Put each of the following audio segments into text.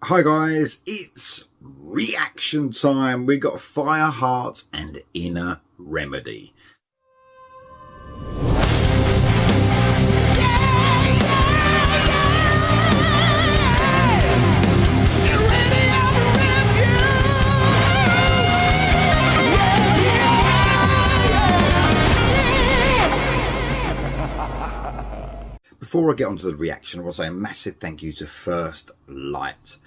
Hi guys, it's reaction time. We got Fireheart and Inner Remedy. Before I get onto the reaction, I want to say a massive thank you to First Light.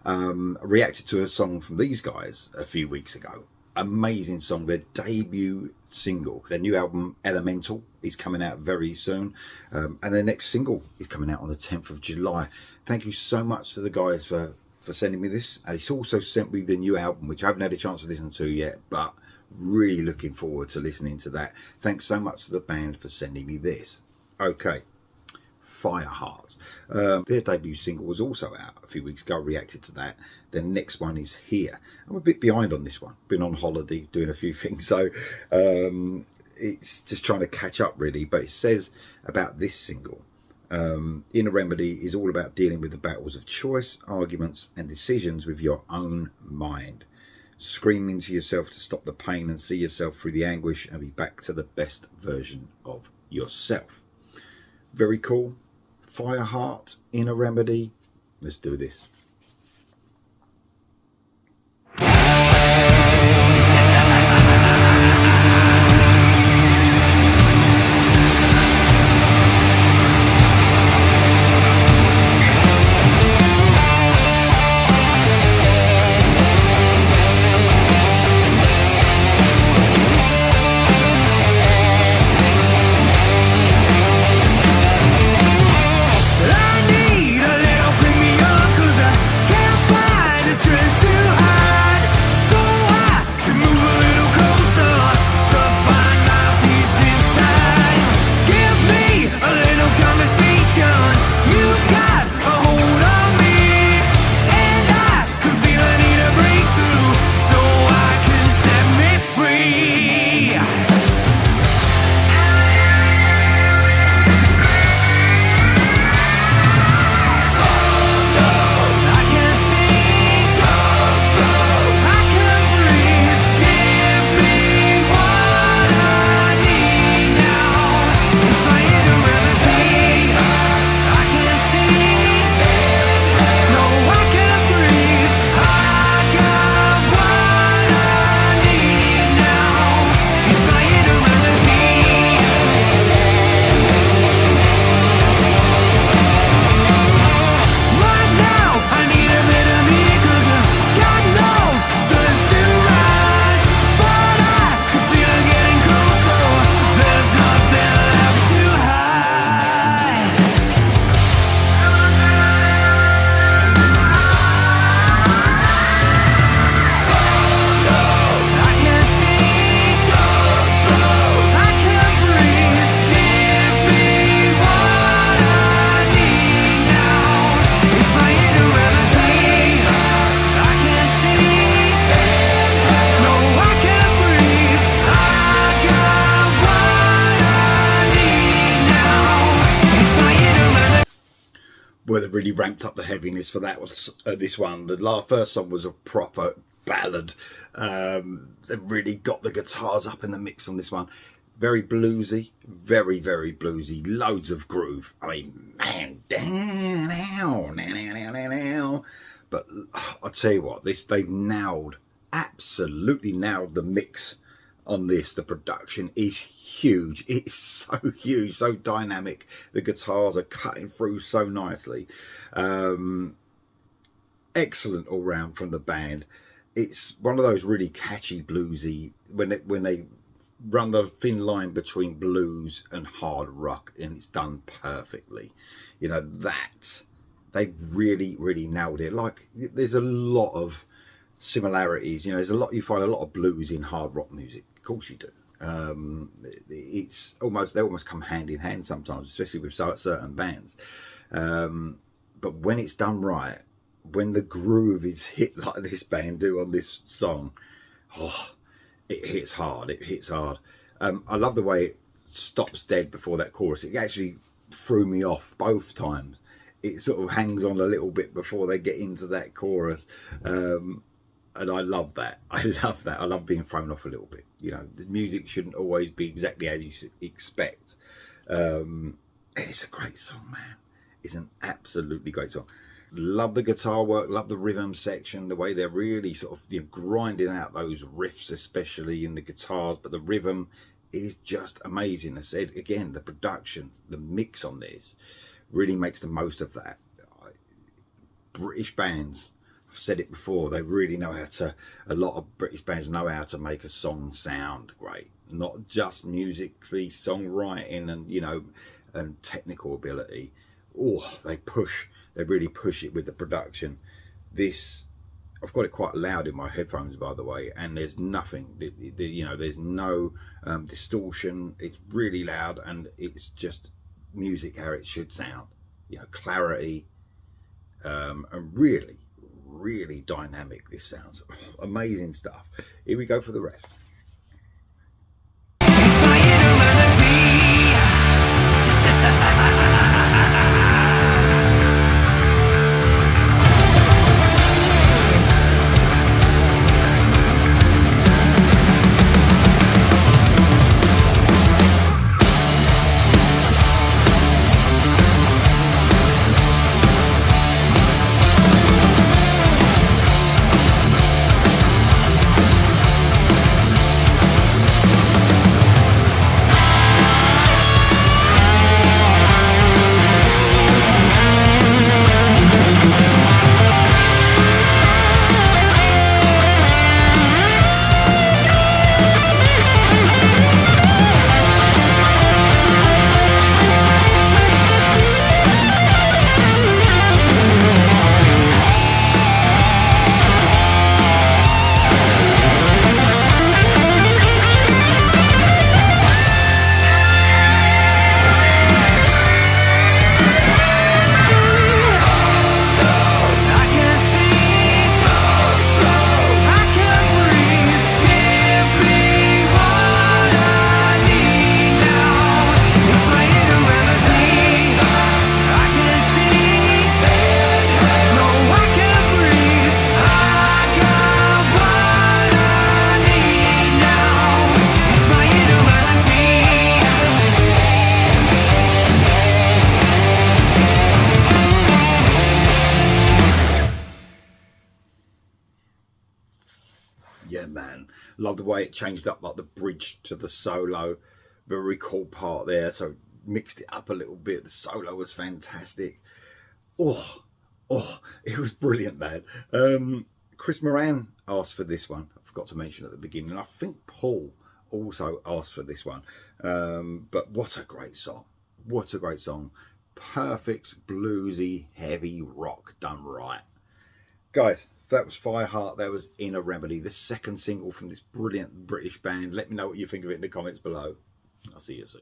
I reacted to a song from these guys a few weeks ago. Amazing song, their debut single. Their new album Elemental is coming out very soon, and their next single is coming out on the 10th of July. Thank you so much to the guys for sending me this. And it's also sent me the new album, which I haven't had a chance to listen to yet, but really looking forward to listening to that. Thanks so much to the band for sending me this. Okay, Fireheart. Their debut single was also out a few weeks ago. I reacted to that. The next one is here. I'm a bit behind on this one. Been on holiday doing a few things, so it's just trying to catch up really. But it says about this single, Inner Remedy is all about dealing with the battles of choice, arguments and decisions with your own mind. Screaming to yourself to stop the pain and see yourself through the anguish and be back to the best version of yourself. Very cool. Fireheart, Inner Remedy. Let's do this. Well, they've really ramped up the heaviness for that. Was this one. The first song was a proper ballad. They've really got the guitars up in the mix on this one. Very bluesy, very, very bluesy. Loads of groove. I mean, man, now. But I'll tell you what, they've nailed, absolutely nailed the mix on this. The production is huge. It's so huge, so dynamic. The guitars are cutting through so nicely. Excellent all round from the band. It's one of those really catchy bluesy, when they run the thin line between blues and hard rock, and it's done perfectly. You know, that they really nailed it. Like, there's a lot of similarities. You know, you find a lot of blues in hard rock music. Of course you do. It's almost, they almost come hand in hand sometimes, especially with certain bands. But when it's done right, when the groove is hit like this band do on this song, oh, it hits hard. It hits hard. I love the way it stops dead before that chorus. It actually threw me off both times. it sort of hangs on a little bit before they get into that chorus. And I love that. I love that. I love being thrown off a little bit. You know, the music shouldn't always be exactly as you expect. And it's a great song, man. It's an absolutely great song. Love the guitar work, love the rhythm section, the way they're really sort of, you know, grinding out those riffs, especially in the guitars, but the rhythm is just amazing. I said again, the production, the mix on this really makes the most of that. British bands, I've said it before, they really know how to, a lot of British bands know how to make a song sound great, not just musically, songwriting and, you know, and technical ability. Oh, they really push it with the production. This, I've got it quite loud in my headphones, by the way, and there's nothing, you know, there's no distortion. It's really loud, and it's just music how it should sound, you know, clarity, and really dynamic. This sounds amazing stuff. Here we go for the rest. Yeah, man, love the way it changed up, like the bridge to the solo, very cool part there, so mixed it up a little bit. The solo was fantastic. Oh, it was brilliant, man. Chris Moran asked for this one, I forgot to mention at the beginning. I think Paul also asked for this one, but what a great song, what a great song. Perfect bluesy heavy rock done right. Guys, that was Fireheart, that was Inner Remedy, the second single from this brilliant British band. Let me know what you think of it in the comments below. I'll see you soon.